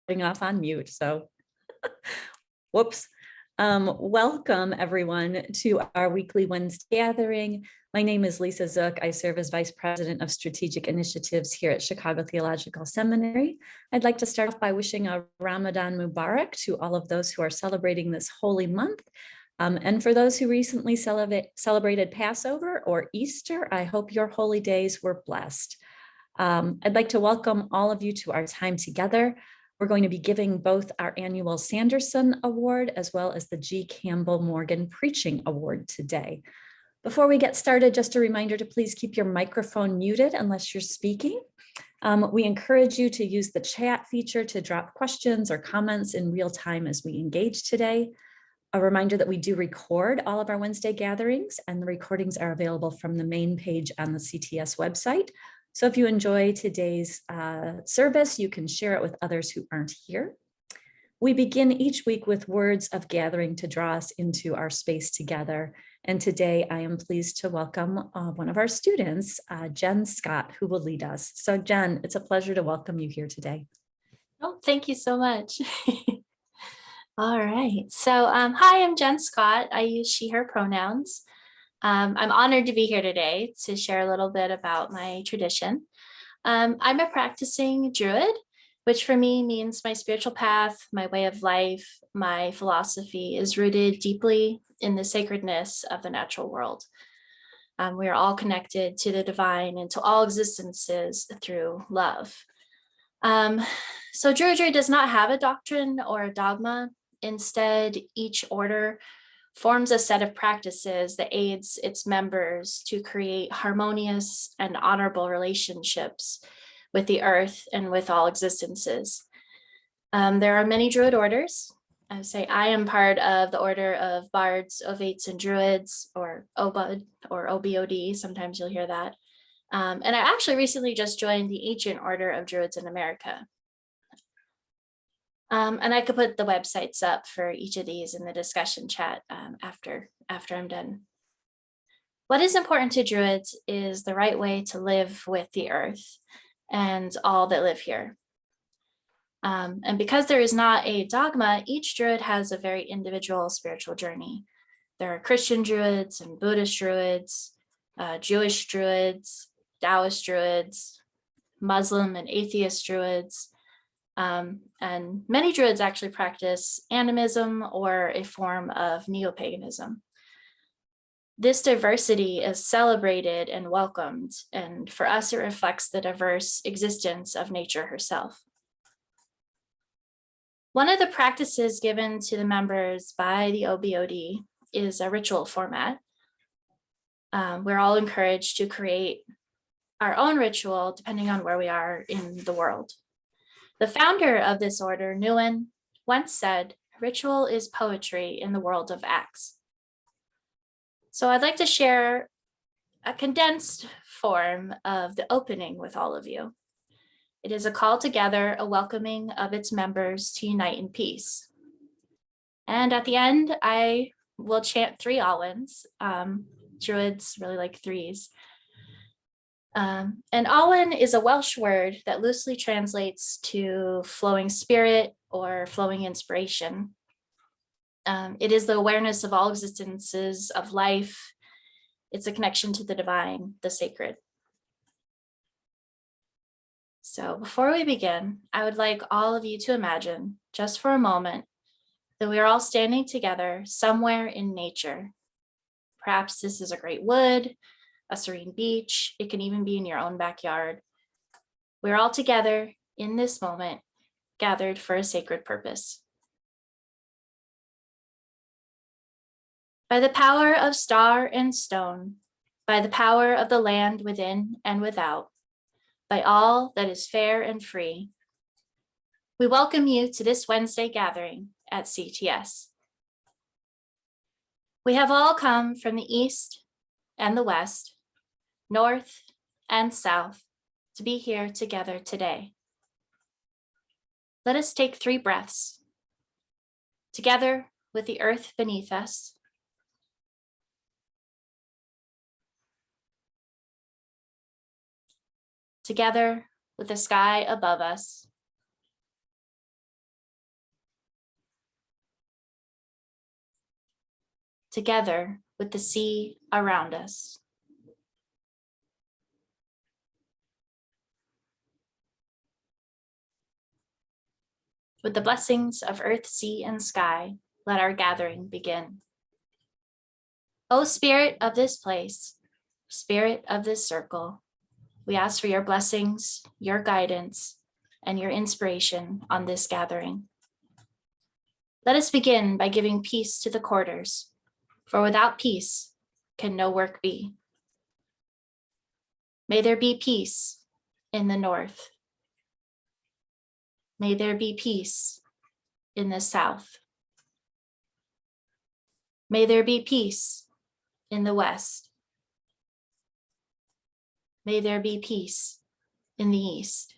off on mute, so whoops. Welcome everyone to our weekly Wednesday gathering. My name is Lisa Zook. I serve as Vice President of Strategic Initiatives here at Chicago Theological Seminary. I'd like to start off by wishing a Ramadan Mubarak to all of those who are celebrating this holy month. And for those who recently celebrated Passover or Easter, I hope your holy days were blessed. I'd like to welcome all of you to our time together. We're going to be giving both our annual Sanderson Award as well as the G. Campbell Morgan Preaching Award today. Before we get started, just a reminder to please keep your microphone muted unless you're speaking. We encourage you to use the chat feature to drop questions or comments in real time as we engage today. A reminder that we do record all of our Wednesday gatherings, and the recordings are available from the main page on the CTS website. So if you enjoy today's service, you can share it with others who aren't here. We begin each week with words of gathering to draw us into our space together. And today I am pleased to welcome one of our students, Jen Scott, who will lead us. So Jen, it's a pleasure to welcome you here today. Oh, thank you so much. All right. So hi, I'm Jen Scott. I use she, her pronouns. I'm honored to be here today to share a little bit about my tradition. I'm a practicing Druid, which for me means my spiritual path, my way of life, my philosophy is rooted deeply in the sacredness of the natural world. We are all connected to the divine and to all existences through love. So Druidry does not have a doctrine or a dogma. Instead, each order forms a set of practices that aids its members to create harmonious and honorable relationships with the earth and with all existences. There are many Druid orders. I would say I am part of the order of Bards, Ovates, and Druids, or OBUD, or OBOD, sometimes you'll hear that. And I actually recently just joined the Ancient Order of Druids in America. And I could put the websites up for each of these in the discussion chat after I'm done. What is important to Druids is the right way to live with the earth and all that live here. And because there is not a dogma, each Druid has a very individual spiritual journey. There are Christian Druids and Buddhist Druids, Jewish Druids, Taoist Druids, Muslim and atheist Druids, and many Druids actually practice animism or a form of neo-paganism. This diversity is celebrated and welcomed, and for us, it reflects the diverse existence of nature herself. One of the practices given to the members by the OBOD is a ritual format. We're all encouraged to create our own ritual depending on where we are in the world. The founder of this order, Nguyen, once said, "Ritual is poetry in the world of acts." So I'd like to share a condensed form of the opening with all of you. It is a call together, a welcoming of its members to unite in peace. And at the end, I will chant 3 Awans. Druids really like 3s. And Awen is a Welsh word that loosely translates to flowing spirit or flowing inspiration. It is the awareness of all existences of life. It's a connection to the divine, the sacred. So before we begin, I would like all of you to imagine, just for a moment, that we are all standing together somewhere in nature. Perhaps this is a great wood, a serene beach. It can even be in your own backyard. We're all together in this moment, gathered for a sacred purpose. By the power of star and stone, by the power of the land within and without, by all that is fair and free, we welcome you to this Wednesday gathering at CTS. We have all come from the east and the west, north and south, to be here together today. Let us take 3 breaths, together with the earth beneath us, together with the sky above us, together with the sea around us. With the blessings of earth, sea, and sky, let our gathering begin. O Spirit of this place, Spirit of this circle, we ask for your blessings, your guidance, and your inspiration on this gathering. Let us begin by giving peace to the quarters, for without peace can no work be. May there be peace in the north. May there be peace in the south. May there be peace in the west. May there be peace in the east.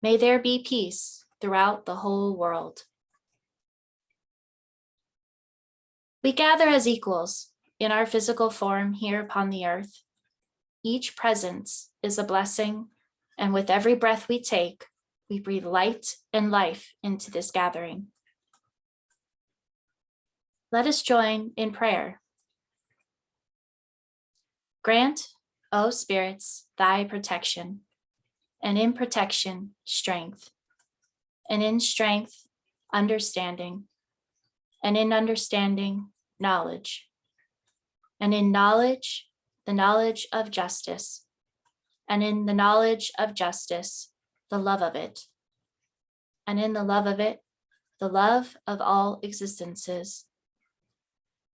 May there be peace throughout the whole world. We gather as equals in our physical form here upon the earth. Each presence is a blessing, and with every breath we take, we breathe light and life into this gathering. Let us join in prayer. Grant, O spirits, thy protection, and in protection, strength, and in strength, understanding, and in understanding, knowledge, and in knowledge, the knowledge of justice, and in the knowledge of justice, the love of it, and in the love of it, the love of all existences,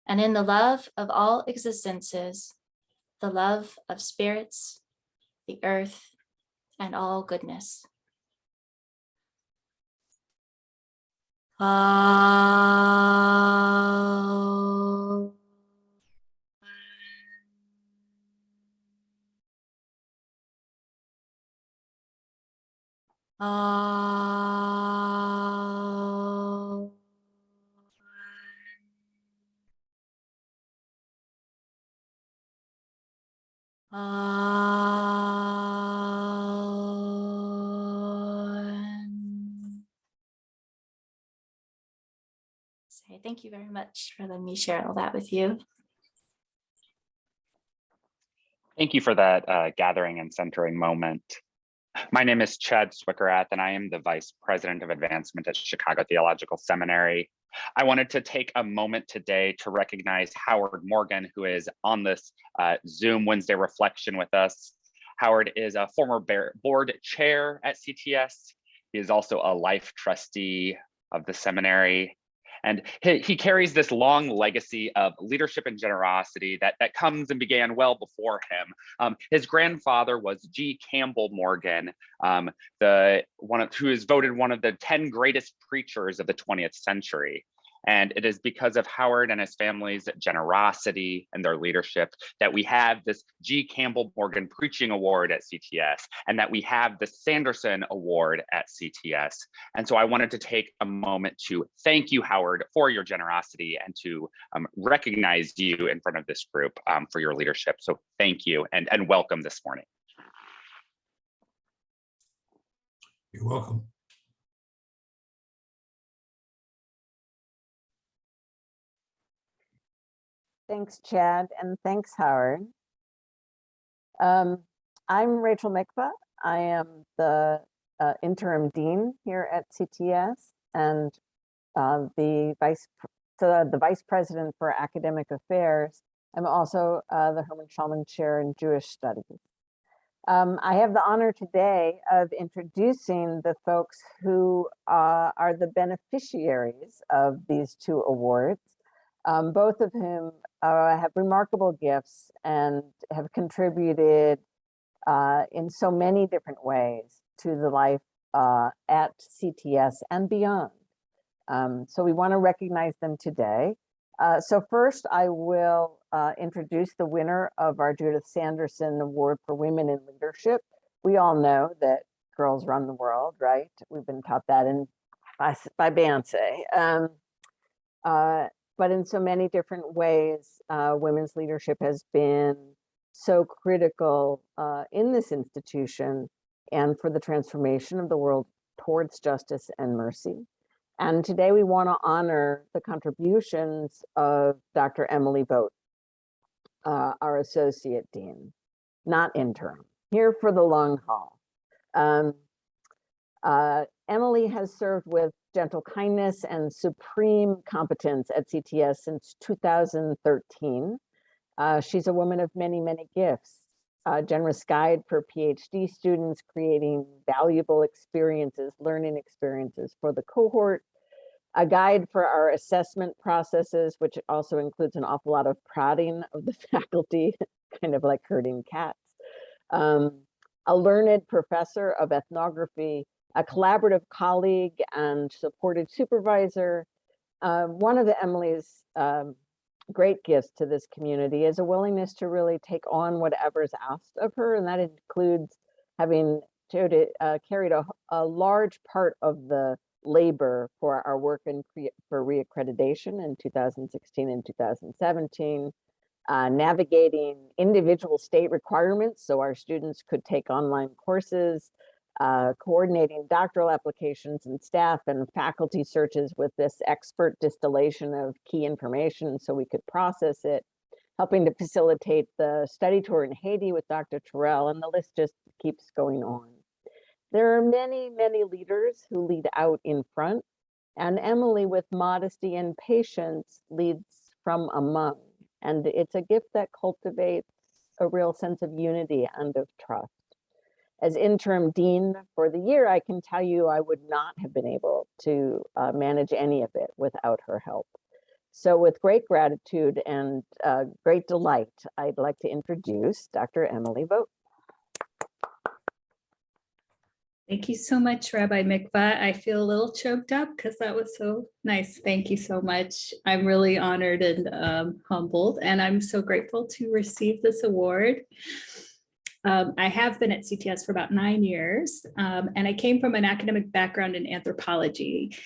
and in the love of all existences, the love of spirits, the earth, and all goodness. Thank you very much for letting me share all that with you. Thank you for that gathering and centering moment. My name is Chad Schwickerath, and I am the Vice President of Advancement at Chicago Theological Seminary. I wanted to take a moment today to recognize Howard Morgan, who is on this Zoom Wednesday reflection with us. Howard is a former board chair at CTS. He is also a life trustee of the seminary. And he carries this long legacy of leadership and generosity that comes and began well before him. His grandfather was G. Campbell Morgan, who is voted one of the 10 greatest preachers of the 20th century. And it is because of Howard and his family's generosity and their leadership that we have this G. Campbell Morgan Preaching Award at CTS, and that we have the Sanderson Award at CTS. And so I wanted to take a moment to thank you, Howard, for your generosity and to recognize you in front of this group for your leadership. So thank you and welcome this morning. You're welcome. Thanks, Chad, and thanks, Howard. I'm Rachel Mikva. I am the interim dean here at CTS and the vice president for academic affairs. I'm also the Herman Schulman Chair in Jewish Studies. I have the honor today of introducing the folks who are the beneficiaries of these two awards. Both of whom have remarkable gifts and have contributed in so many different ways to the life at CTS and beyond. So we want to recognize them today. So first I will introduce the winner of our Judith Sanderson Award for Women in Leadership. We all know that girls run the world, right? We've been taught that by Beyonce. But in so many different ways, women's leadership has been so critical in this institution and for the transformation of the world towards justice and mercy. And today we want to honor the contributions of Dr. Emily Vogt, our Associate Dean, not interim, here for the long haul. Emily has served with gentle kindness and supreme competence at CTS since 2013. She's a woman of many, many gifts. A generous guide for PhD students, creating valuable experiences, learning experiences for the cohort, a guide for our assessment processes, which also includes an awful lot of prodding of the faculty, kind of like herding cats. A learned professor of ethnography, a collaborative colleague and supported supervisor. One of Emily's great gifts to this community is a willingness to really take on whatever is asked of her, and that includes having carried a large part of the labor for our work for reaccreditation in 2016 and 2017, navigating individual state requirements so our students could take online courses, coordinating doctoral applications and staff and faculty searches with this expert distillation of key information so we could process it, helping to facilitate the study tour in Haiti with Dr. Terrell, and the list just keeps going on. There are many, many leaders who lead out in front, and Emily, with modesty and patience, leads from among. And it's a gift that cultivates a real sense of unity and of trust. As interim dean for the year, I can tell you I would not have been able to manage any of it without her help. So with great gratitude and great delight, I'd like to introduce Dr. Emily Vogt. Thank you so much, Rabbi Mikva. I feel a little choked up because that was so nice. Thank you so much. I'm really honored and humbled, and I'm so grateful to receive this award. I have been at CTS for about 9 years, and I came from an academic background in anthropology.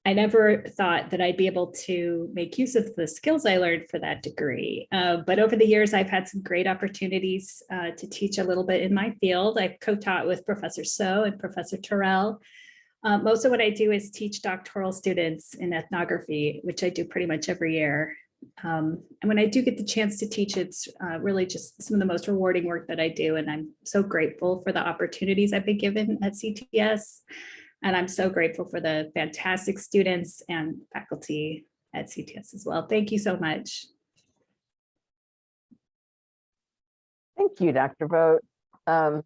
I never thought that I'd be able to make use of the skills I learned for that degree. But over the years, I've had some great opportunities to teach a little bit in my field. I've co-taught with Professor So and Professor Terrell. Most of what I do is teach doctoral students in ethnography, which I do pretty much every year. And when I do get the chance to teach, it's really just some of the most rewarding work that I do. And I'm so grateful for the opportunities I've been given at CTS. And I'm so grateful for the fantastic students and faculty at CTS as well. Thank you so much. Thank you, Dr. Vogt. The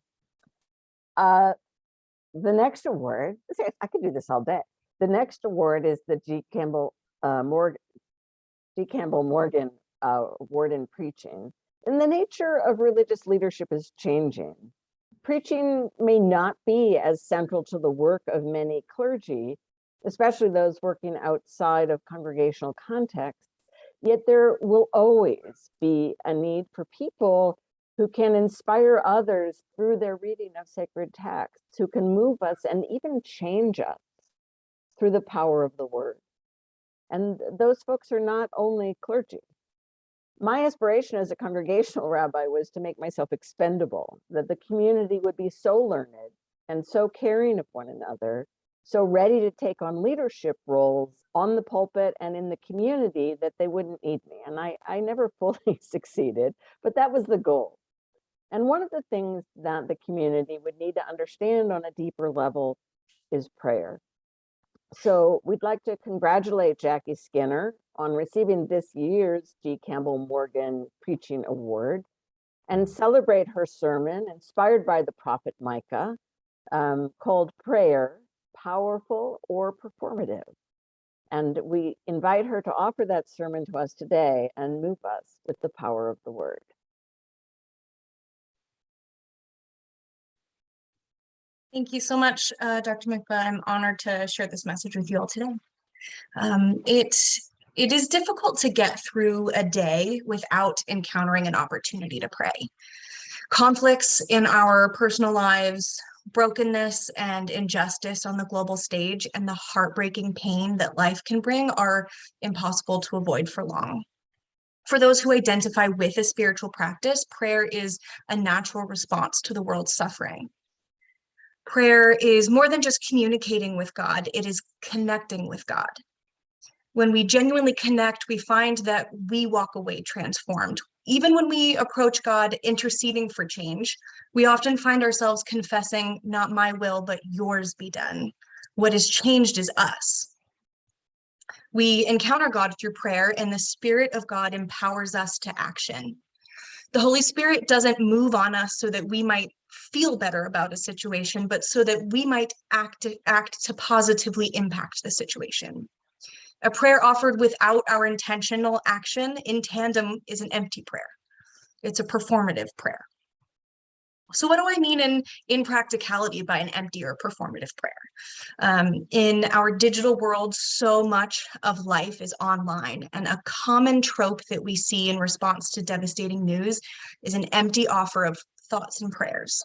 next award, I could do this all day. The next award is the G. Campbell Morgan Award in Preaching. And the nature of religious leadership is changing. Preaching may not be as central to the work of many clergy, especially those working outside of congregational contexts, yet there will always be a need for people who can inspire others through their reading of sacred texts, who can move us and even change us through the power of the word. And those folks are not only clergy. My aspiration as a congregational rabbi was to make myself expendable, that the community would be so learned and so caring of one another, so ready to take on leadership roles on the pulpit and in the community that they wouldn't need me. And I never fully succeeded, but that was the goal. And one of the things that the community would need to understand on a deeper level is prayer. So we'd like to congratulate Jacqui Skinner on receiving this year's G. Campbell Morgan Preaching Award and celebrate her sermon inspired by the prophet Micah, called Prayer, Powerful or Performative. And we invite her to offer that sermon to us today and move us with the power of the word. Thank you so much, Dr. Mikva. I'm honored to share this message with you all today. It is difficult to get through a day without encountering an opportunity to pray. Conflicts in our personal lives, brokenness and injustice on the global stage, and the heartbreaking pain that life can bring are impossible to avoid for long. For those who identify with a spiritual practice, prayer is a natural response to the world's suffering. Prayer is more than just communicating with God, it is connecting with God. When we genuinely connect, we find that we walk away transformed. Even when we approach God interceding for change, we often find ourselves confessing, not my will, but yours be done. What is changed is us. We encounter God through prayer, and the Spirit of God empowers us to action. The Holy Spirit doesn't move on us so that we might feel better about a situation, but so that we might act to positively impact the situation. A prayer offered without our intentional action in tandem is an empty prayer. It's a performative prayer. So what do I mean in practicality by an empty or performative prayer? In our digital world, so much of life is online, and a common trope that we see in response to devastating news is an empty offer of thoughts and prayers.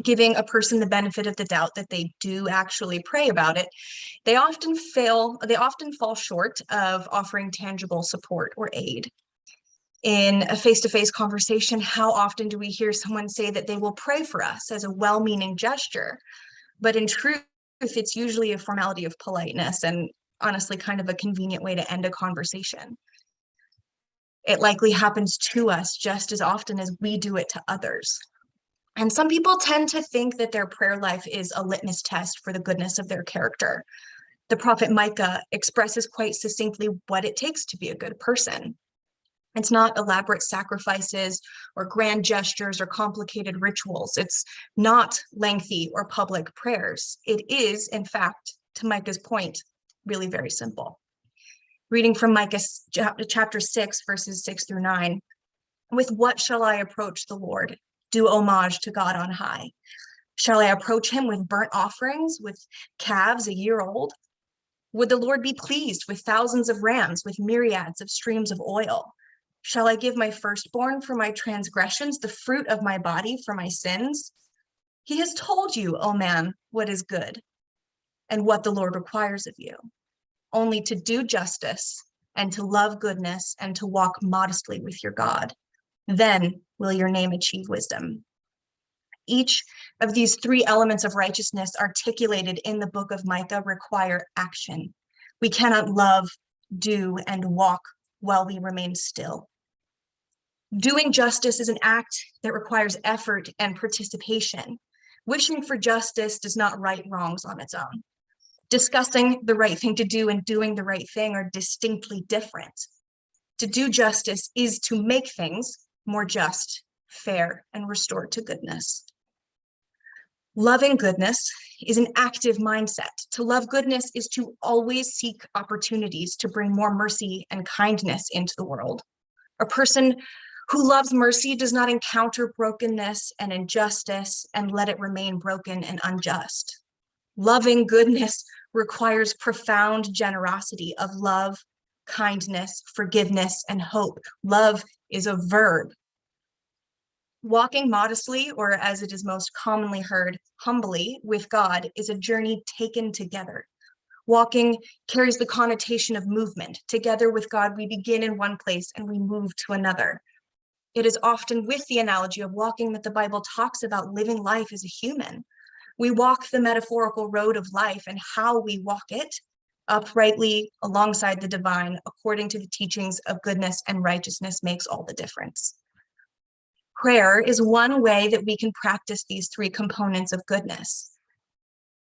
Giving a person the benefit of the doubt that they do actually pray about it, they often fall short of offering tangible support or aid. In a face-to-face conversation, how often do we hear someone say that they will pray for us as a well-meaning gesture? But in truth, it's usually a formality of politeness and honestly kind of a convenient way to end a conversation. It likely happens to us just as often as we do it to others. And some people tend to think that their prayer life is a litmus test for the goodness of their character. The prophet Micah expresses quite succinctly what it takes to be a good person. It's not elaborate sacrifices or grand gestures or complicated rituals. It's not lengthy or public prayers. It is, in fact, to Micah's point, really very simple. Reading from Micah chapter 6, verses 6 through 9. With what shall I approach the Lord? Do homage to God on high. Shall I approach him with burnt offerings, with calves a year old? Would the Lord be pleased with thousands of rams, with myriads of streams of oil? Shall I give my firstborn for my transgressions, the fruit of my body for my sins? He has told you, O man, what is good and what the Lord requires of you, only to do justice and to love goodness and to walk modestly with your God. Then will your name achieve wisdom. Each of these three elements of righteousness articulated in the book of Micah require action. We cannot love, do, and walk while we remain still. Doing justice is an act that requires effort and participation. Wishing for justice does not right wrongs on its own. Discussing the right thing to do and doing the right thing are distinctly different. To do justice is to make things more just, fair, and restored to goodness. Loving goodness is an active mindset. To love goodness is to always seek opportunities to bring more mercy and kindness into the world. A person who loves mercy does not encounter brokenness and injustice and let it remain broken and unjust. Loving goodness requires profound generosity of love, kindness, forgiveness, and hope. Love is a verb. Walking modestly, or as it is most commonly heard, humbly with God, is a journey taken together. Walking carries the connotation of movement. Together with God, we begin in one place and we move to another. It is often with the analogy of walking that the Bible talks about living life as a human. We walk the metaphorical road of life, and how we walk it uprightly alongside the divine, according to the teachings of goodness and righteousness, makes all the difference. Prayer is one way that we can practice these three components of goodness.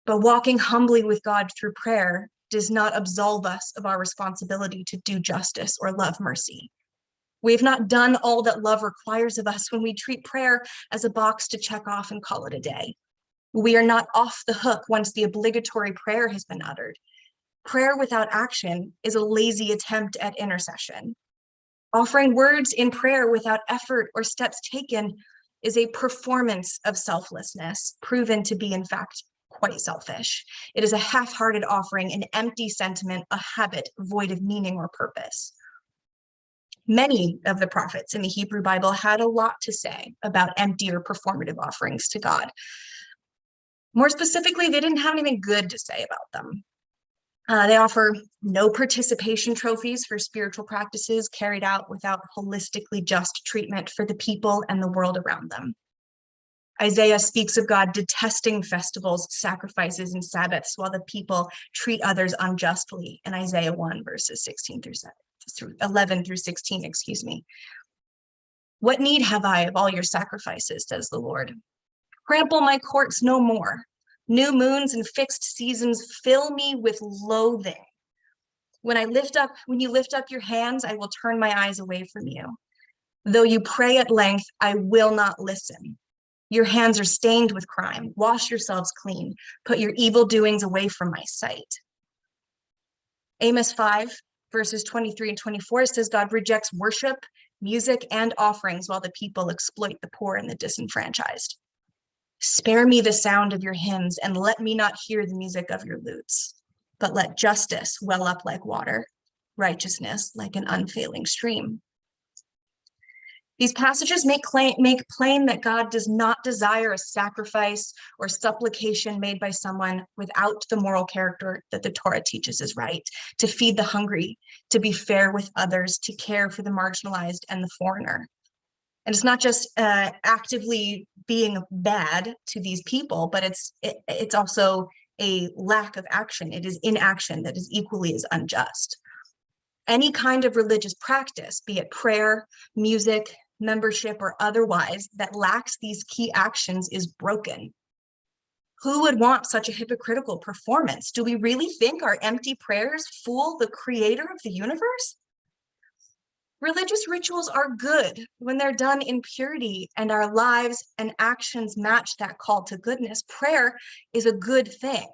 But walking humbly with God through prayer does not absolve us of our responsibility to do justice or love mercy. We have not done all that love requires of us when we treat prayer as a box to check off and call it a day. We are not off the hook once the obligatory prayer has been uttered. Prayer without action is a lazy attempt at intercession. Offering words in prayer without effort or steps taken is a performance of selflessness, proven to be, in fact, quite selfish. It is a half-hearted offering, an empty sentiment, a habit void of meaning or purpose. Many of the prophets in the Hebrew Bible had a lot to say about empty or performative offerings to God. More specifically, they didn't have anything good to say about them. They offer no participation trophies for spiritual practices carried out without holistically just treatment for the people and the world around them. Isaiah speaks of God detesting festivals, sacrifices, and Sabbaths while the people treat others unjustly in Isaiah 1, verses 16 through 11 through 16, excuse me. What need have I of all your sacrifices, says the Lord? Trample my courts no more. New moons and fixed seasons fill me with loathing. When you lift up your hands, I will turn my eyes away from you. Though you pray at length, I will not listen. Your hands are stained with crime. Wash yourselves clean. Put your evil doings away from my sight. Amos 5, verses 23 and 24 says God rejects worship, music, and offerings while the people exploit the poor and the disenfranchised. Spare me the sound of your hymns and let me not hear the music of your lutes, but let justice well up like water, righteousness like an unfailing stream. These passages make plain that God does not desire a sacrifice or supplication made by someone without the moral character that the Torah teaches is right, to feed the hungry, to be fair with others, to care for the marginalized and the foreigner. And it's not just actively being bad to these people, but it's also a lack of action. It is inaction that is equally as unjust. Any kind of religious practice, be it prayer, music, membership, or otherwise, that lacks these key actions is broken. Who would want such a hypocritical performance? Do we really think our empty prayers fool the creator of the universe? Religious rituals are good when they're done in purity and our lives and actions match that call to goodness. Prayer is a good thing.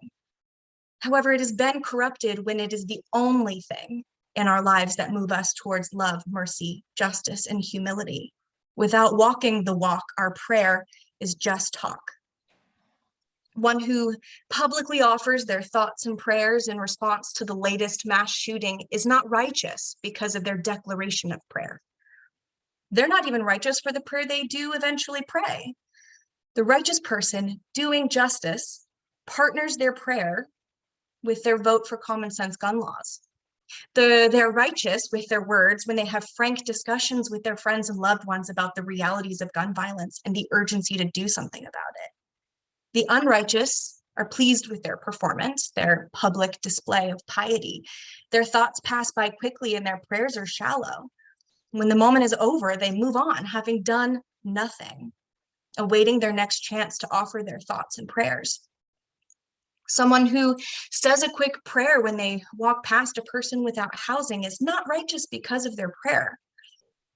However, it has been corrupted when it is the only thing in our lives that move us towards love, mercy, justice, and humility. Without walking the walk, our prayer is just talk. One who publicly offers their thoughts and prayers in response to the latest mass shooting is not righteous because of their declaration of prayer. They're not even righteous for the prayer they do eventually pray. The righteous person doing justice partners their prayer with their vote for common sense gun laws. They're righteous with their words when they have frank discussions with their friends and loved ones about the realities of gun violence and the urgency to do something about it. The unrighteous are pleased with their performance, their public display of piety. Their thoughts pass by quickly and their prayers are shallow. When the moment is over, they move on, having done nothing, awaiting their next chance to offer their thoughts and prayers. Someone who says a quick prayer when they walk past a person without housing is not righteous because of their prayer.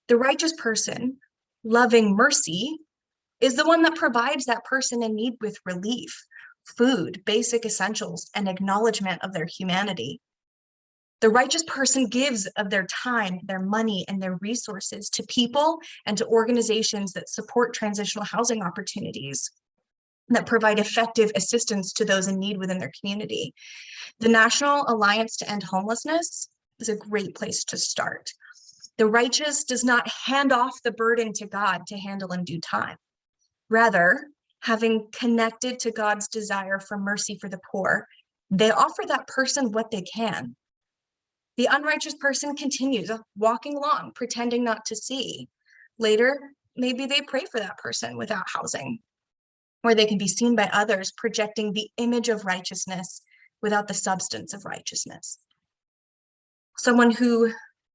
The righteous person, loving mercy, is the one that provides that person in need with relief, food, basic essentials, and acknowledgement of their humanity. The righteous person gives of their time, their money, and their resources to people and to organizations that support transitional housing opportunities, that provide effective assistance to those in need within their community. The National Alliance to End Homelessness is a great place to start. The righteous does not hand off the burden to God to handle in due time. Rather, having connected to God's desire for mercy for the poor, they offer that person what they can. The unrighteous person continues walking along, pretending not to see. Later, maybe they pray for that person without housing, where they can be seen by others, projecting the image of righteousness without the substance of righteousness. Someone who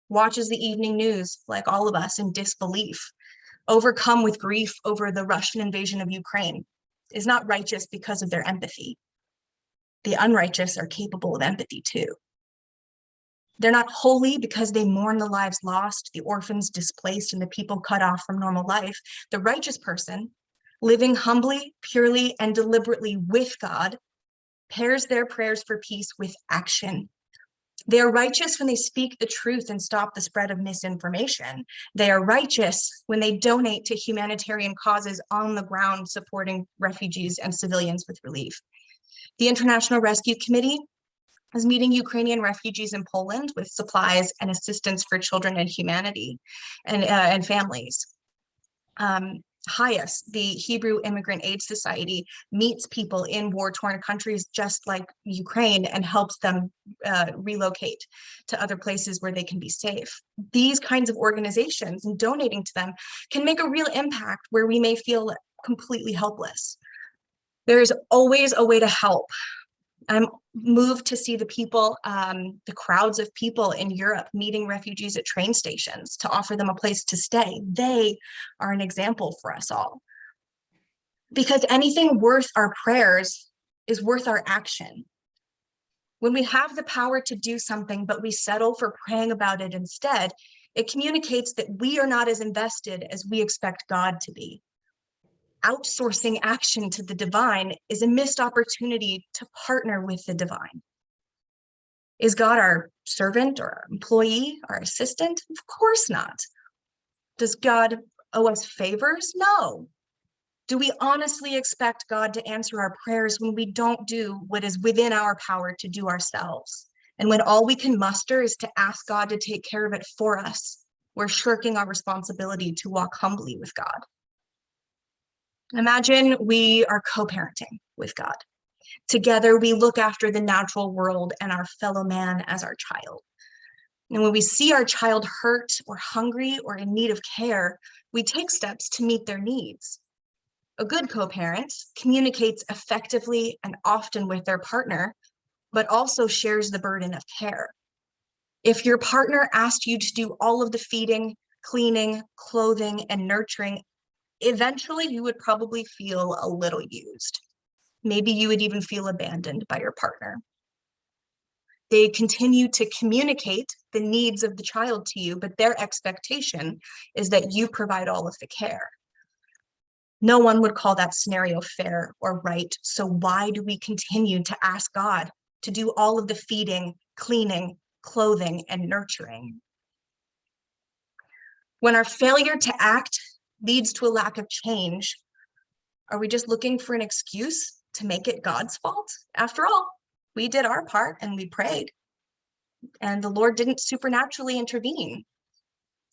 watches the evening news, like all of us, in disbelief, overcome with grief over the Russian invasion of Ukraine, is not righteous because of their empathy. The unrighteous are capable of empathy too. They're not holy because they mourn the lives lost, the orphans displaced, and the people cut off from normal life. The righteous person, living humbly, purely, and deliberately with God, pairs their prayers for peace with action. They are righteous when they speak the truth and stop the spread of misinformation. They are righteous when they donate to humanitarian causes on the ground, supporting refugees and civilians with relief. The International Rescue Committee is meeting Ukrainian refugees in Poland with supplies and assistance for children and humanity and families. HIAS, the Hebrew Immigrant Aid Society, meets people in war-torn countries just like Ukraine and helps them relocate to other places where they can be safe. These kinds of organizations and donating to them can make a real impact where we may feel completely helpless. There is always a way to help. I'm moved to see the people, the crowds of people in Europe meeting refugees at train stations to offer them a place to stay. They are an example for us all. Because anything worth our prayers is worth our action. When we have the power to do something, but we settle for praying about it instead, it communicates that we are not as invested as we expect God to be. Outsourcing action to the divine is a missed opportunity to partner with the divine. Is God our servant or our employee, our assistant? Of course not. Does God owe us favors? No. Do we honestly expect God to answer our prayers when we don't do what is within our power to do ourselves? And when all we can muster is to ask God to take care of it for us, we're shirking our responsibility to walk humbly with God. Imagine we are co-parenting with God. Together, we look after the natural world and our fellow man as our child. And when we see our child hurt or hungry or in need of care, we take steps to meet their needs. A good co-parent communicates effectively and often with their partner, but also shares the burden of care. If your partner asked you to do all of the feeding, cleaning, clothing, and nurturing, eventually you would probably feel a little used. Maybe you would even feel abandoned by your partner. They continue to communicate the needs of the child to you, but their expectation is that you provide all of the care. No one would call that scenario fair or right. So why do we continue to ask God to do all of the feeding, cleaning, clothing, and nurturing? When our failure to act leads to a lack of change, are we just looking for an excuse to make it God's fault? After all, we did our part and we prayed, and the Lord didn't supernaturally intervene.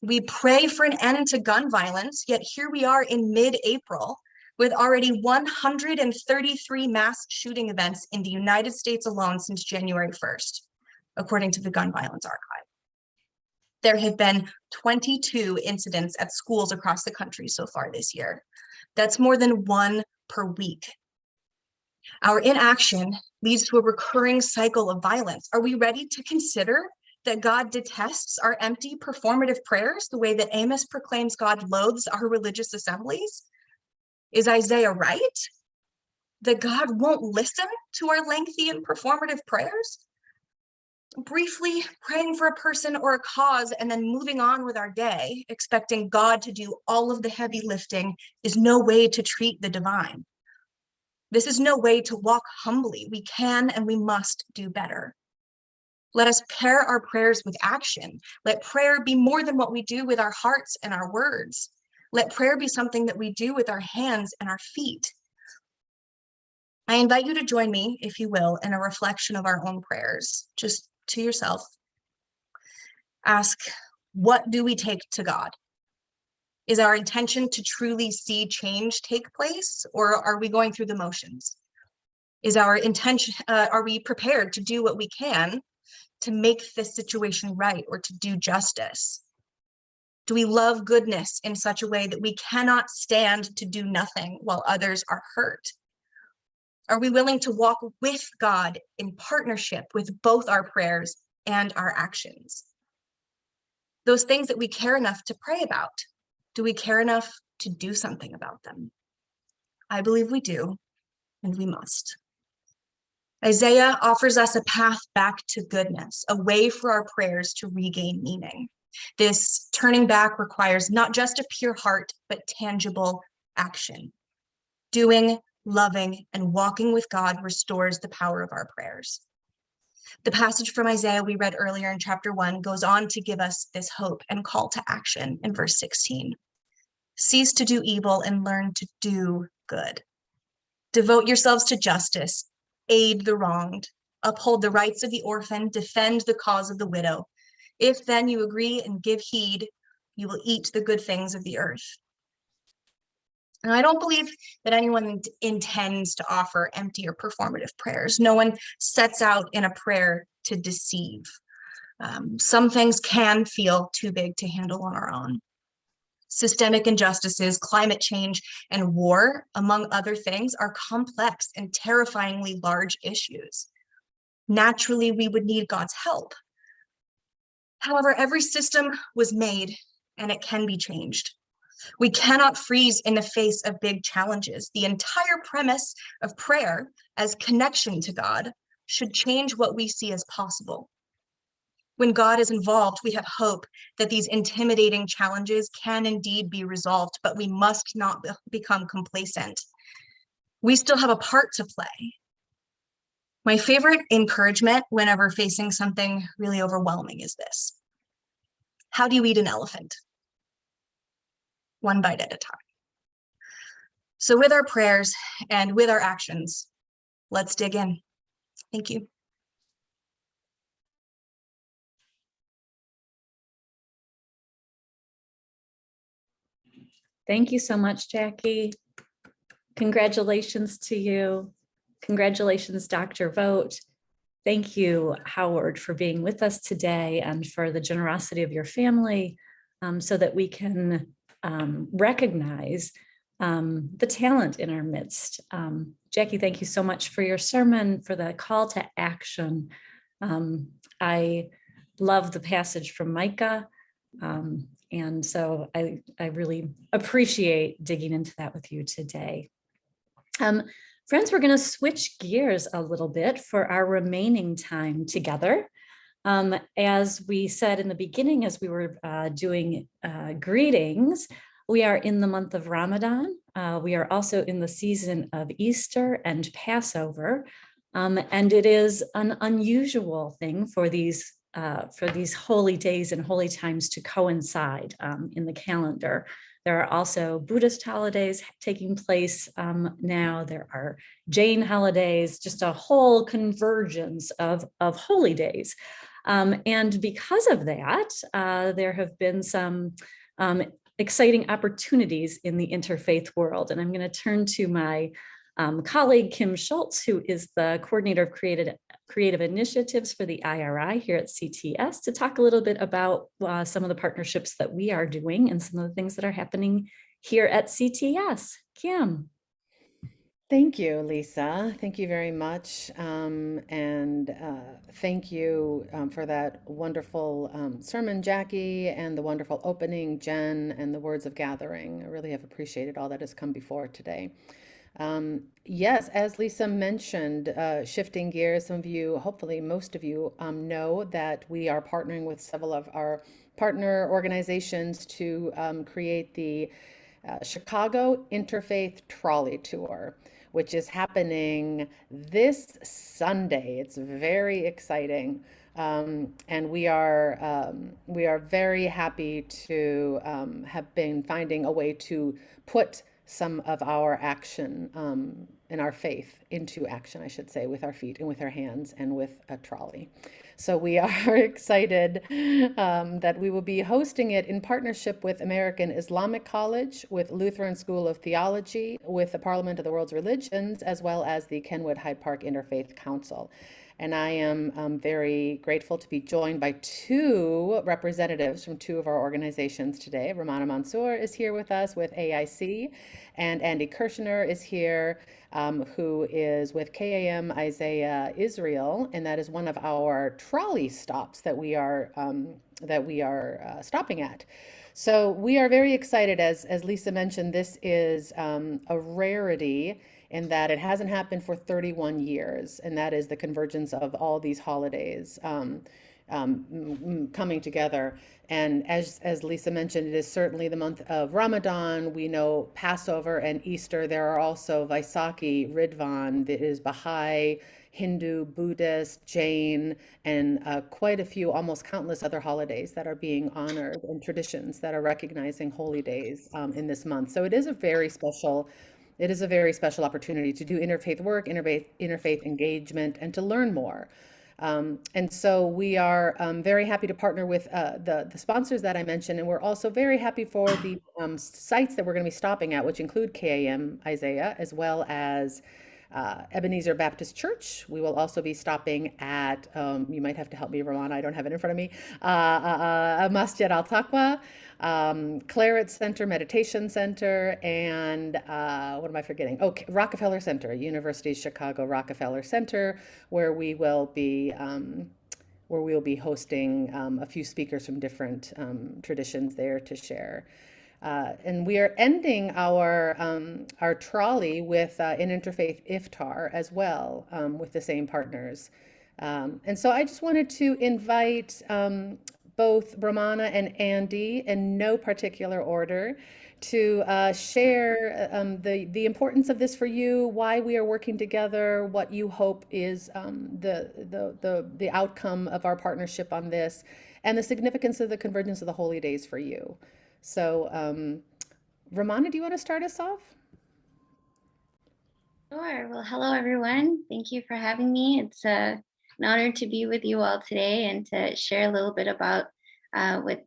We pray for an end to gun violence, yet here we are in mid-April with already 133 mass shooting events in the United States alone since January 1st, according to the Gun Violence Archive. There have been 22 incidents at schools across the country so far this year. That's more than one per week. Our inaction leads to a recurring cycle of violence. Are we ready to consider that God detests our empty performative prayers the way that Amos proclaims God loathes our religious assemblies? Is Isaiah right? That God won't listen to our lengthy and performative prayers? Briefly praying for a person or a cause and then moving on with our day, expecting God to do all of the heavy lifting, is no way to treat the divine. This is no way to walk humbly. We can and we must do better. Let us pair our prayers with action. Let prayer be more than what we do with our hearts and our words. Let prayer be something that we do with our hands and our feet. I invite you to join me, if you will, in a reflection of our own prayers, just to yourself. Ask, what do we take to God? Is our intention to truly see change take place, or are we going through the motions? Is our intention, are we prepared to do what we can to make this situation right or to do justice? Do we love goodness in such a way that we cannot stand to do nothing while others are hurt? Are we willing to walk with God in partnership with both our prayers and our actions? Those things that we care enough to pray about, do we care enough to do something about them? I believe we do, and we must. Isaiah offers us a path back to goodness, a way for our prayers to regain meaning. This turning back requires not just a pure heart, but tangible action. Doing, loving, and walking with God restores the power of our prayers. The passage from Isaiah we read earlier in chapter 1 goes on to give us this hope and call to action in verse 16. Cease to do evil and learn to do good. Devote yourselves to justice, aid the wronged, uphold the rights of the orphan, defend the cause of the widow. If then you agree and give heed, you will eat the good things of the earth. And I don't believe that anyone intends to offer empty or performative prayers. No one sets out in a prayer to deceive. Some things can feel too big to handle on our own. Systemic injustices, climate change, and war, among other things, are complex and terrifyingly large issues. Naturally, we would need God's help. However, every system was made and it can be changed. We cannot freeze in the face of big challenges. The entire premise of prayer as connection to God should change what we see as possible. When God is involved, we have hope that these intimidating challenges can indeed be resolved, but we must not become complacent. We still have a part to play. My favorite encouragement whenever facing something really overwhelming is this: how do you eat an elephant? One bite at a time. So with our prayers and with our actions, let's dig in. Thank you. Thank you so much, Jacqui. Congratulations to you. Congratulations, Dr. Vogt. Thank you, Howard, for being with us today and for the generosity of your family, so that we can recognize the talent in our midst. Jacqui, thank you so much for your sermon, for the call to action. I love the passage from Micah. And so I really appreciate digging into that with you today. Friends, we're going to switch gears a little bit for our remaining time together. As we said in the beginning, as we were doing greetings, we are in the month of Ramadan. We are also in the season of Easter and Passover. And it is an unusual thing for these holy days and holy times to coincide in the calendar. There are also Buddhist holidays taking place now. There are Jain holidays, just a whole convergence of holy days. And because of that, there have been some exciting opportunities in the interfaith world. And I'm going to turn to my colleague, Kim Schultz, who is the coordinator of creative initiatives for the IRI here at CTS, to talk a little bit about some of the partnerships that we are doing and some of the things that are happening here at CTS. Kim. Thank you, Lisa. Thank you very much. Thank you for that wonderful sermon, Jacqui, and the wonderful opening, Jen, and the words of gathering. I really have appreciated all that has come before today. Yes, as Lisa mentioned, shifting gears, some of you, hopefully most of you, know that we are partnering with several of our partner organizations to create the Chicago Interfaith Trolley Tour, which is happening this Sunday. It's very exciting. And we are very happy to have been finding a way to put some of our action and our faith into action, I should say, with our feet and with our hands and with a trolley. So we are excited that we will be hosting it in partnership with American Islamic College, with Lutheran School of Theology, with the Parliament of the World's Religions, as well as the Kenwood Hyde Park Interfaith Council. And I am very grateful to be joined by two representatives from two of our organizations today. Romana Manzoor is here with us with AIC, and Andy Kirschner is here, who is with KAM Isaiah Israel, and that is one of our trolley stops that we are stopping at. So we are very excited. As Lisa mentioned, this is a rarity in that it hasn't happened for 31 years, and that is the convergence of all these holidays coming together. And as Lisa mentioned, it is certainly the month of Ramadan. We know Passover and Easter. There are also Vaisakhi, Ridvan, that is Baha'i, Hindu, Buddhist, Jain, and quite a few, almost countless other holidays that are being honored and traditions that are recognizing holy days in this month. So it is a very special opportunity to do interfaith work, interfaith engagement, and to learn more. And so we are very happy to partner with the sponsors that I mentioned, and we're also very happy for the sites that we're going to be stopping at, which include KAM Isaiah, as well as Ebenezer Baptist Church. We will also be stopping at, you might have to help me, Romana, I don't have it in front of me, Masjid Al-Taqwa, Claret Center, Meditation Center, and what am I forgetting? Oh, Rockefeller Center, University of Chicago Rockefeller Center, where we will be hosting a few speakers from different traditions there to share. And we are ending our trolley with an interfaith iftar as well, with the same partners. And so I just wanted to invite both Romana and Andy, in no particular order, to share the importance of this for you, why we are working together, what you hope is the outcome of our partnership on this, and the significance of the convergence of the holy days for you. So, Romana, do you want to start us off? Sure. Well, hello, everyone. Thank you for having me. It's an honor to be with you all today and to share a little bit about what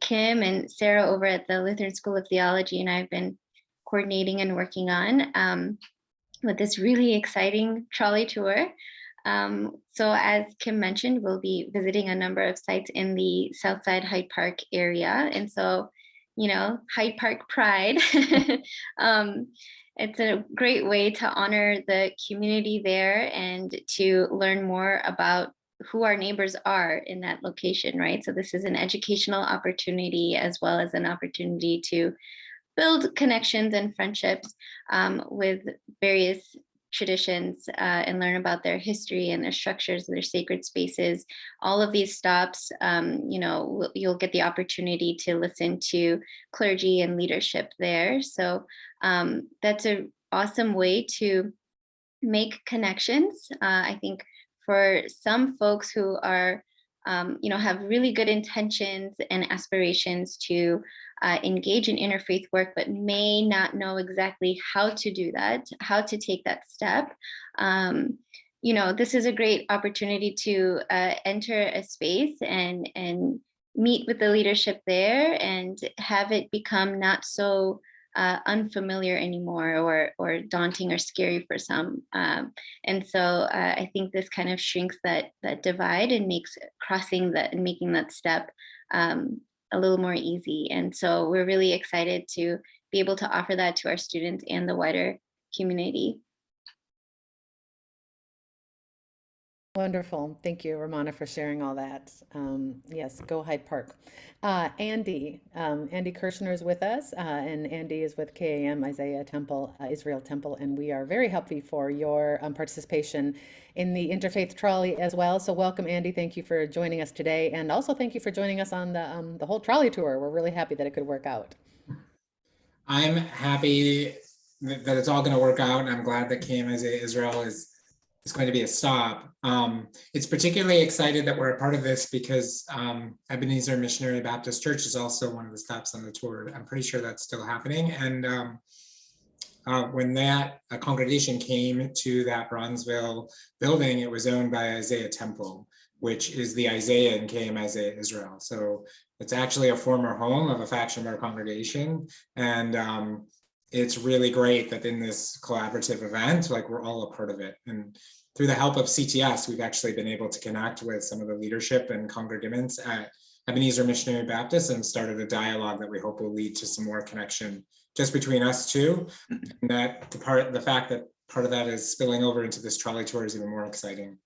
Kim and Sarah over at the Lutheran School of Theology and I've been coordinating and working on with this really exciting trolley tour. So as Kim mentioned, we'll be visiting a number of sites in the Southside Hyde Park area. And so, Hyde Park Pride. It's a great way to honor the community there and to learn more about who our neighbors are in that location, right? So this is an educational opportunity as well as an opportunity to build connections and friendships with various traditions and learn about their history and their structures, their sacred spaces. All of these stops, you'll get the opportunity to listen to clergy and leadership there. So that's an awesome way to make connections. I think for some folks who are, have really good intentions and aspirations to engage in interfaith work, but may not know exactly how to do that, how to take that step. This is a great opportunity to enter a space and meet with the leadership there and have it become not so unfamiliar anymore or daunting or scary for some. And so I think this kind of shrinks that divide and makes crossing that and making that step a little more easy. And so we're really excited to be able to offer that to our students and the wider community. Wonderful. Thank you, Romana, for sharing all that. Yes, go Hyde Park. Andy Kirschner is with us, and Andy is with KAM Isaiah Temple, Israel Temple, and we are very happy for your participation in the Interfaith Trolley as well. So welcome, Andy. Thank you for joining us today, and also thank you for joining us on the whole trolley tour. We're really happy that it could work out. I'm happy that it's all going to work out, and I'm glad that KAM Isaiah Israel is going to be a stop. It's particularly excited that we're a part of this because Ebenezer Missionary Baptist Church is also one of the stops on the tour. I'm pretty sure that's still happening. And when that congregation came to that Bronzeville building, it was owned by Isaiah Temple, which is the Isaiah in KAM Isaiah Israel. So it's actually a former home of a faction of our congregation. And it's really great that in this collaborative event, like we're all a part of it. And through the help of CTS, we've actually been able to connect with some of the leadership and congregants at Ebenezer Missionary Baptist and started a dialogue that we hope will lead to some more connection just between us two. And that the fact that part of that is spilling over into this trolley tour is even more exciting.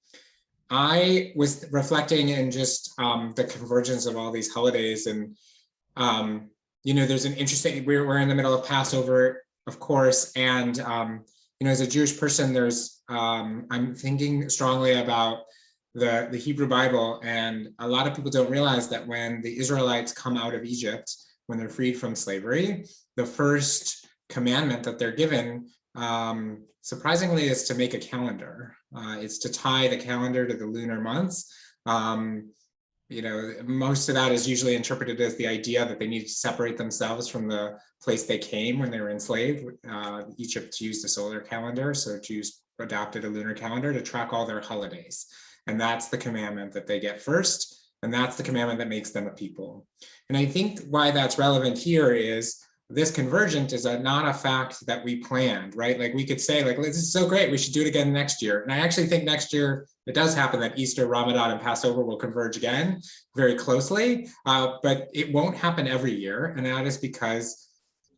I was reflecting in just the convergence of all these holidays, and there's an interesting, we're in the middle of Passover, of course, and as a Jewish person, I'm thinking strongly about the Hebrew Bible, and a lot of people don't realize that when the Israelites come out of Egypt, when they're freed from slavery, the first commandment that they're given, surprisingly, is to make a calendar. It's to tie the calendar to the lunar months. Most of that is usually interpreted as the idea that they need to separate themselves from the place they came when they were enslaved. Egypt used a solar calendar, so Jews adopted a lunar calendar to track all their holidays. And that's the commandment that they get first. And that's the commandment that makes them a people. And I think why that's relevant here is this convergent is not a fact that we planned, right? Like we could say, like, this is so great, we should do it again next year. And I actually think next year it does happen that Easter, Ramadan, and Passover will converge again very closely, but it won't happen every year. And that is because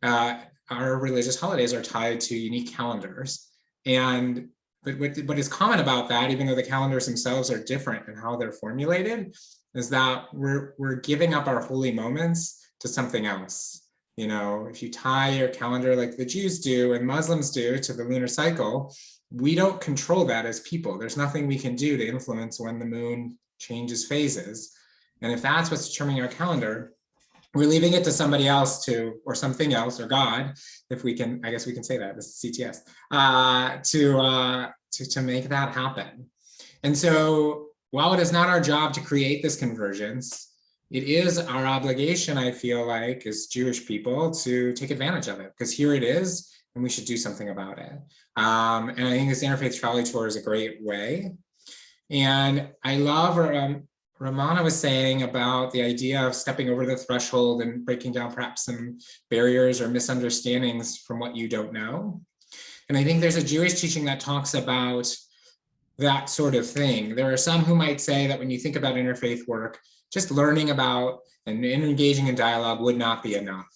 our religious holidays are tied to unique calendars. And but what is common about that, even though the calendars themselves are different in how they're formulated, is that we're giving up our holy moments to something else. You know, if you tie your calendar like the Jews do and Muslims do to the lunar cycle, we don't control that as people. There's nothing we can do to influence when the moon changes phases. And if that's what's determining our calendar, we're leaving it to somebody else to, or something else, or God, if we can, I guess we can say that, this is CTS, to make that happen. And so while it is not our job to create this convergence, it is our obligation, I feel like, as Jewish people to take advantage of it, because here it is, and we should do something about it. And I think this Interfaith Trolley Tour is a great way. And I love Romana was saying about the idea of stepping over the threshold and breaking down perhaps some barriers or misunderstandings from what you don't know. And I think there's a Jewish teaching that talks about that sort of thing. There are some who might say that when you think about interfaith work, just learning about and engaging in dialogue would not be enough,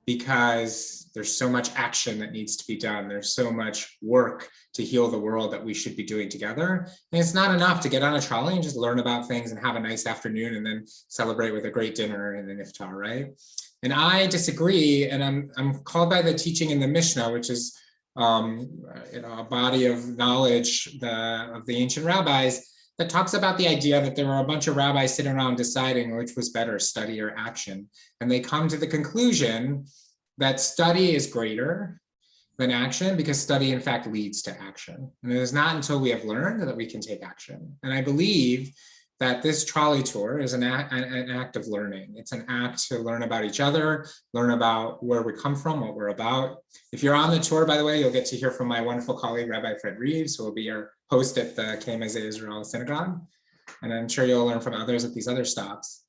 because there's so much action that needs to be done. There's so much work to heal the world that we should be doing together. And it's not enough to get on a trolley and just learn about things and have a nice afternoon and then celebrate with a great dinner and an iftar, right? And I disagree, and I'm called by the teaching in the Mishnah, which is a body of knowledge of the ancient rabbis, that talks about the idea that there were a bunch of rabbis sitting around deciding which was better, study or action. And they come to the conclusion that study is greater than action, because study in fact leads to action. And it is not until we have learned that we can take action. And I believe that this trolley tour is an act of learning. It's an act to learn about each other, learn about where we come from, what we're about. If you're on the tour, by the way, you'll get to hear from my wonderful colleague, Rabbi Fred Reeves, who will be our host at the KMSA Israel Synagogue. And I'm sure you'll learn from others at these other stops.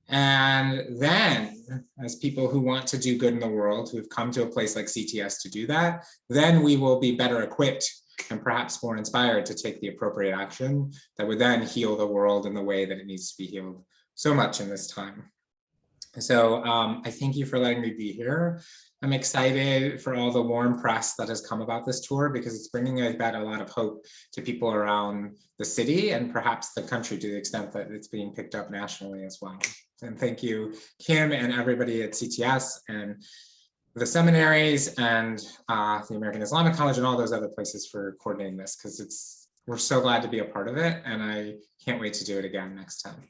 And then, as people who want to do good in the world, who've come to a place like CTS to do that, then we will be better equipped and perhaps more inspired to take the appropriate action that would then heal the world in the way that it needs to be healed so much in this time. So I thank you for letting me be here. I'm excited for all the warm press that has come about this tour, because it's bringing about a lot of hope to people around the city and perhaps the country, to the extent that it's being picked up nationally as well. And thank you, Kim, and everybody at CTS and the seminaries and the American Islamic College and all those other places for coordinating this, because we're so glad to be a part of it, and I can't wait to do it again next time.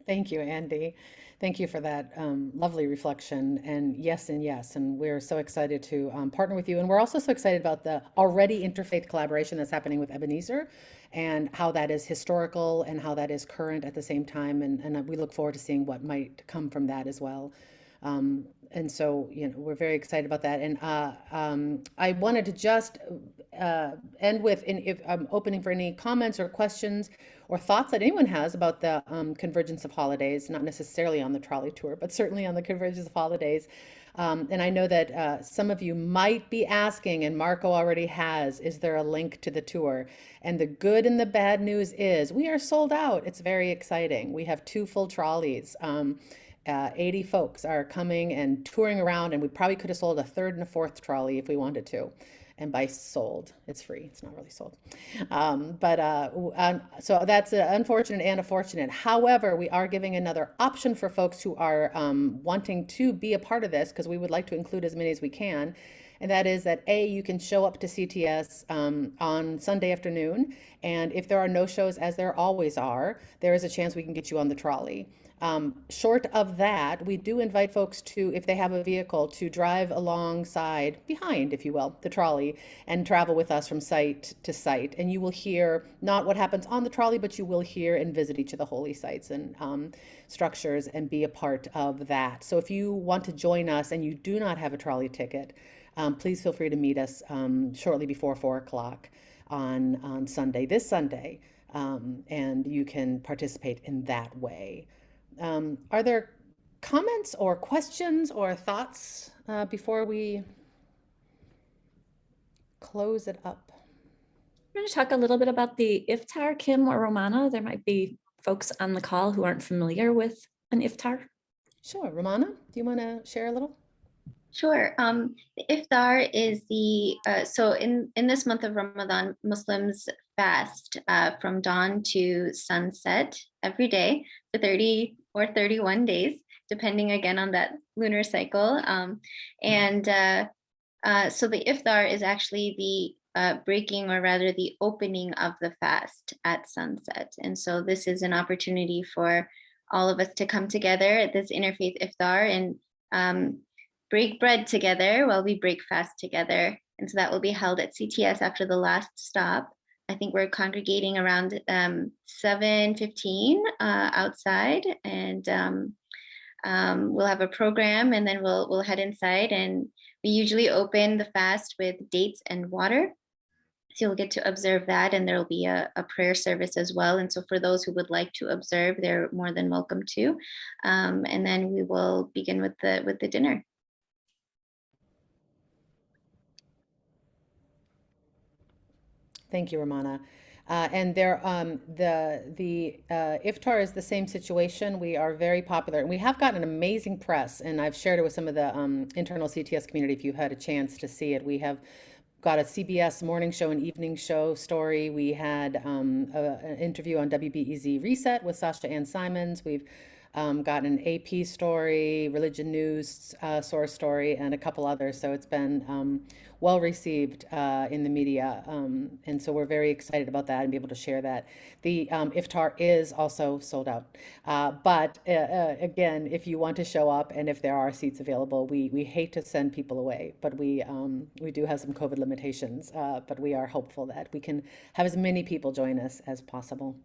Thank you, Andy. Thank you for that lovely reflection. And yes, and we're so excited to partner with you. And we're also so excited about the already interfaith collaboration that's happening with Ebenezer, and how that is historical and how that is current at the same time. And we look forward to seeing what might come from that as well. And so, we're very excited about that. And I wanted to just end with, if I'm opening for any comments or questions or thoughts that anyone has about the convergence of holidays, not necessarily on the trolley tour, but certainly on the convergence of holidays. And I know that some of you might be asking, and Marco already has, is there a link to the tour? And the good and the bad news is we are sold out. It's very exciting. We have 2 full trolleys. 80 folks are coming and touring around, and we probably could have sold a 3rd and a 4th trolley if we wanted to. And by sold, it's free. It's not really sold. So that's unfortunate and a fortunate. However, we are giving another option for folks who are wanting to be a part of this, because we would like to include as many as we can. And that is that you can show up to CTS on Sunday afternoon. And if there are no shows, as there always are, there is a chance we can get you on the trolley. Short of that, we do invite folks to, if they have a vehicle, to drive alongside, behind, if you will, the trolley, and travel with us from site to site. And you will hear not what happens on the trolley, but you will hear and visit each of the holy sites and structures and be a part of that. So if you want to join us and you do not have a trolley ticket, please feel free to meet us shortly before 4 o'clock on Sunday, this Sunday, and you can participate in that way. Are there comments or questions or thoughts before we close it up? I'm going to talk a little bit about the iftar, Kim or Romana. There might be folks on the call who aren't familiar with an iftar. Sure. Romana, do you want to share a little? Sure. The iftar is the so in this month of Ramadan, Muslims fast from dawn to sunset every day for 30 or 31 days, depending again on that lunar cycle. So the iftar is actually the breaking, or rather the opening of the fast at sunset. And so this is an opportunity for all of us to come together at this interfaith iftar and break bread together while we break fast together. And so that will be held at CTS after the last stop. I think we're congregating around 7:15 outside, and we'll have a program, and then we'll head inside. And we usually open the fast with dates and water. So you'll get to observe that, and there will be a prayer service as well. And so for those who would like to observe, they're more than welcome to. And then we will begin with the dinner. Thank you, Romana. And there, the iftar is the same situation. We are very popular, and we have gotten amazing press. And I've shared it with some of the internal CTS community. If you had a chance to see it, we have got a CBS morning show and evening show story. We had an interview on WBEZ Reset with Sasha Ann Simons. We've got an AP story, Religion News source story, and a couple others. So it's been well received in the media. And so we're very excited about that and be able to share that. The iftar is also sold out. But again, if you want to show up and if there are seats available, we hate to send people away, but we do have some COVID limitations, but we are hopeful that we can have as many people join us as possible.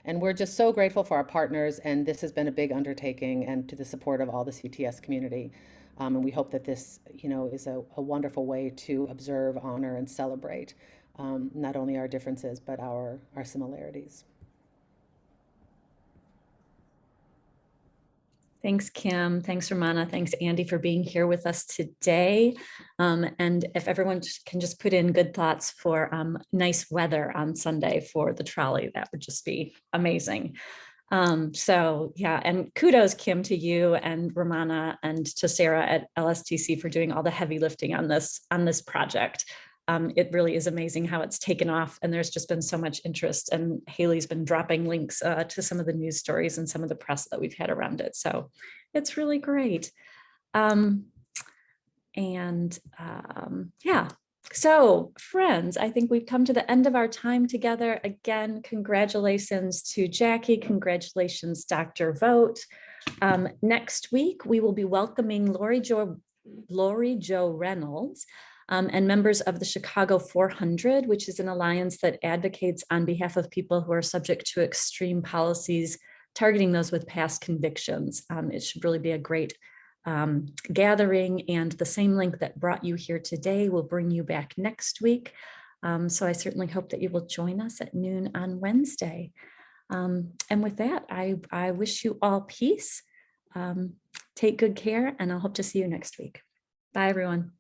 And we're just so grateful for our partners, and this has been a big undertaking, and to the support of all the CTS community. And we hope that this, is a wonderful way to observe, honor, and celebrate not only our differences, but our similarities. Thanks, Kim. Thanks, Romana. Thanks, Andy, for being here with us today. And if everyone can just put in good thoughts for nice weather on Sunday for the trolley, that would just be amazing. So yeah, and kudos, Kim, to you and Romana and to Sarah at LSTC for doing all the heavy lifting on this project. It really is amazing how it's taken off, and there's just been so much interest, and Haley's been dropping links to some of the news stories and some of the press that we've had around it. So it's really great. Yeah. So friends, I think we've come to the end of our time together. Again, congratulations to Jacqui. Congratulations, Dr. Vogt. Next week, we will be welcoming Lori Jo Reynolds and members of the Chicago 400, which is an alliance that advocates on behalf of people who are subject to extreme policies targeting those with past convictions. It should really be a great gathering, and the same link that brought you here today will bring you back next week. So I certainly hope that you will join us at noon on Wednesday. And with that, I wish you all peace. Take good care, and I'll hope to see you next week. Bye, everyone.